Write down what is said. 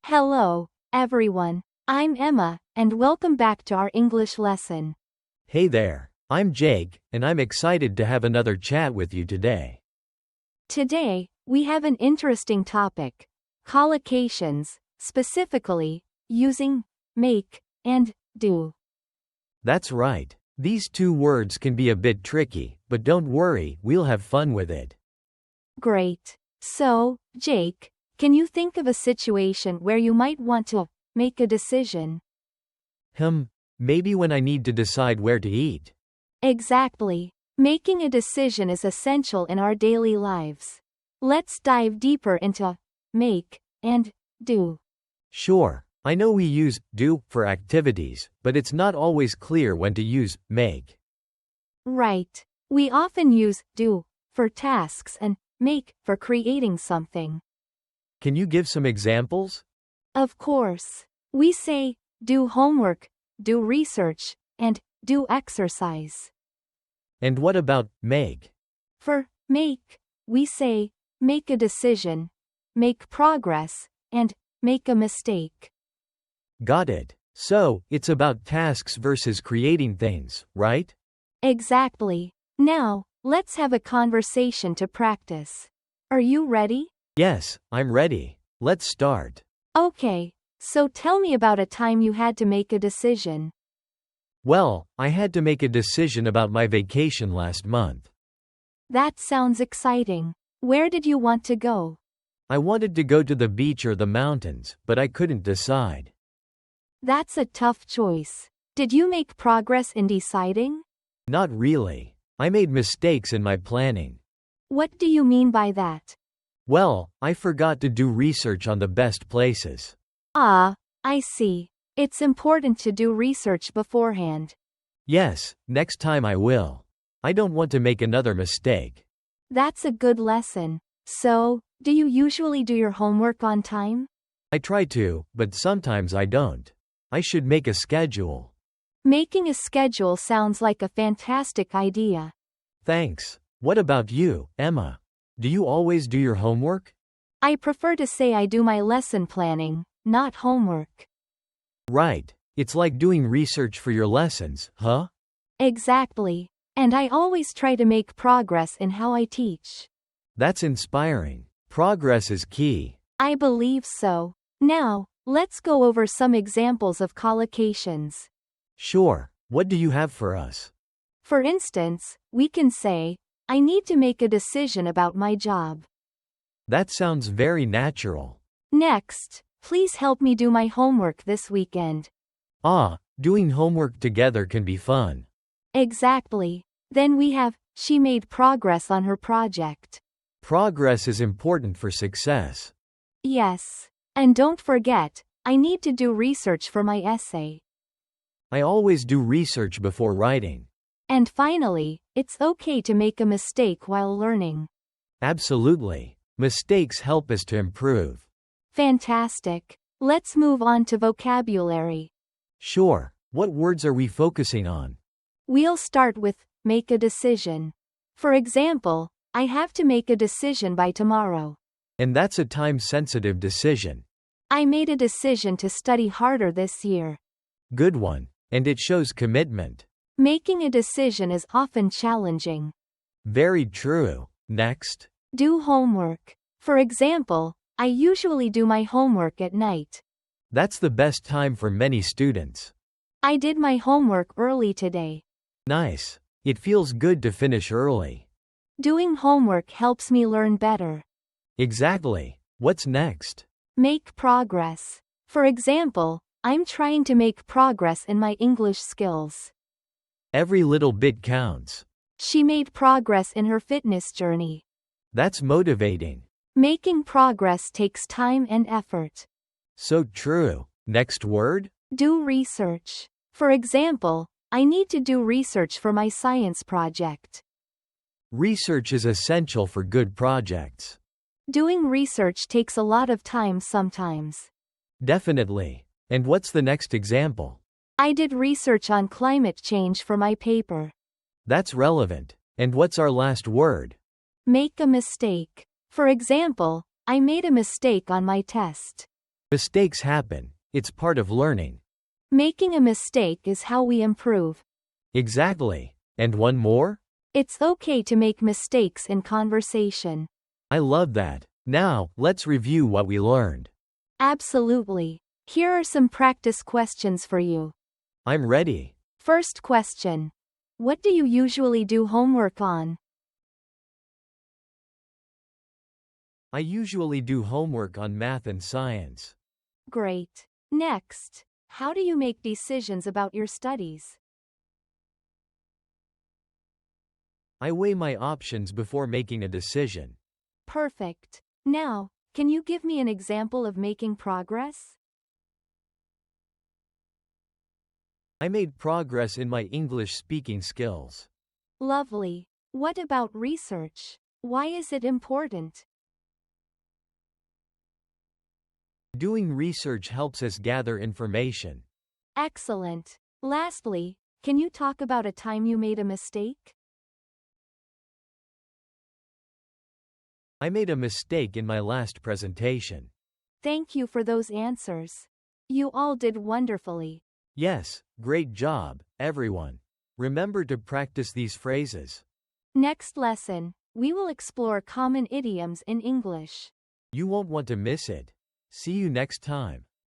Hello, everyone. I'm Emma, and welcome back to our English lesson. Hey there, I'm Jake, and I'm excited to have another chat with you today. Today, we have an interesting topic: collocations, specifically, using make and do. That's right. These two words can be a bit tricky, but don't worry, we'll have fun with it. Great. So, Jake, can you think of a situation where you might want to make a decision? Maybe when I need to decide where to eat. Exactly. Making a decision is essential in our daily lives. Let's dive deeper into make and do. Sure, I know we use do for activities, but it's not always clear when to use make. Right. We often use do for tasks and make for creating something. Can you give some examples? Of course. We say do homework, do research, and do exercise. And what about make? For make, we say make a decision, make progress, and make a mistake. Got it. So, it's about tasks versus creating things, right? Exactly. Now, let's have a conversation to practice. Are you ready? Yes, I'm ready. Let's start. Okay, so tell me about a time you had to make a decision. Well, I had to make a decision about my vacation last month. That sounds exciting. Where did you want to go? I wanted to go to the beach or the mountains, but I couldn't decide. That's a tough choice. Did you make progress in deciding? Not really. I made mistakes in my planning. What do you mean by that? Well, I forgot to do research on the best places. Ah, I see. It's important to do research beforehand. Yes, next time I will. I don't want to make another mistake. That's a good lesson. So, do you usually do your homework on time? I try to, but sometimes I don't. I should make a schedule. Making a schedule sounds like a fantastic idea. Thanks. What about you, Emma? Do you always do your homework? I prefer to say I do my lesson planning, not homework. Right. It's like doing research for your lessons, huh? Exactly. And I always try to make progress in how I teach. That's inspiring. Progress is key. I believe so. Now, let's go over some examples of collocations. Sure. What do you have for us? For instance, we can say, I need to make a decision about my job. That sounds very natural. Next, please help me do my homework this weekend. Doing homework together can be fun. Exactly. Then we have, she made progress on her project. Progress is important for success. Yes. And don't forget, I need to do research for my essay. I always do research before writing. And finally, it's okay to make a mistake while learning. Absolutely. Mistakes help us to improve. Fantastic. Let's move on to vocabulary. Sure. What words are we focusing on? We'll start with make a decision. For example, I have to make a decision by tomorrow. And that's a time-sensitive decision. I made a decision to study harder this year. Good one. And it shows commitment. Making a decision is often challenging. Very true. Next. Do homework. For example, I usually do my homework at night. That's the best time for many students. I did my homework early today. Nice. It feels good to finish early. Doing homework helps me learn better. Exactly. What's next? Make progress. For example, I'm trying to make progress in my English skills. Every little bit counts. She made progress in her fitness journey. That's motivating. Making progress takes time and effort. So true. Next word? Do research. For example, I need to do research for my science project. Research is essential for good projects. Doing research takes a lot of time sometimes. Definitely. And what's the next example? I did research on climate change for my paper. That's relevant. And what's our last word? Make a mistake. For example, I made a mistake on my test. Mistakes happen. It's part of learning. Making a mistake is how we improve. Exactly. And one more? It's okay to make mistakes in conversation. I love that. Now, let's review what we learned. Absolutely. Here are some practice questions for you. I'm ready. First question. What do you usually do homework on? I usually do homework on math and science. Great. Next. How do you make decisions about your studies? I weigh my options before making a decision. Perfect. Now, can you give me an example of making progress? I made progress in my English speaking skills. Lovely. What about research? Why is it important? Doing research helps us gather information. Excellent. Lastly, can you talk about a time you made a mistake? I made a mistake in my last presentation. Thank you for those answers. You all did wonderfully. Yes, great job, everyone. Remember to practice these phrases. Next lesson, we will explore common idioms in English. You won't want to miss it. See you next time.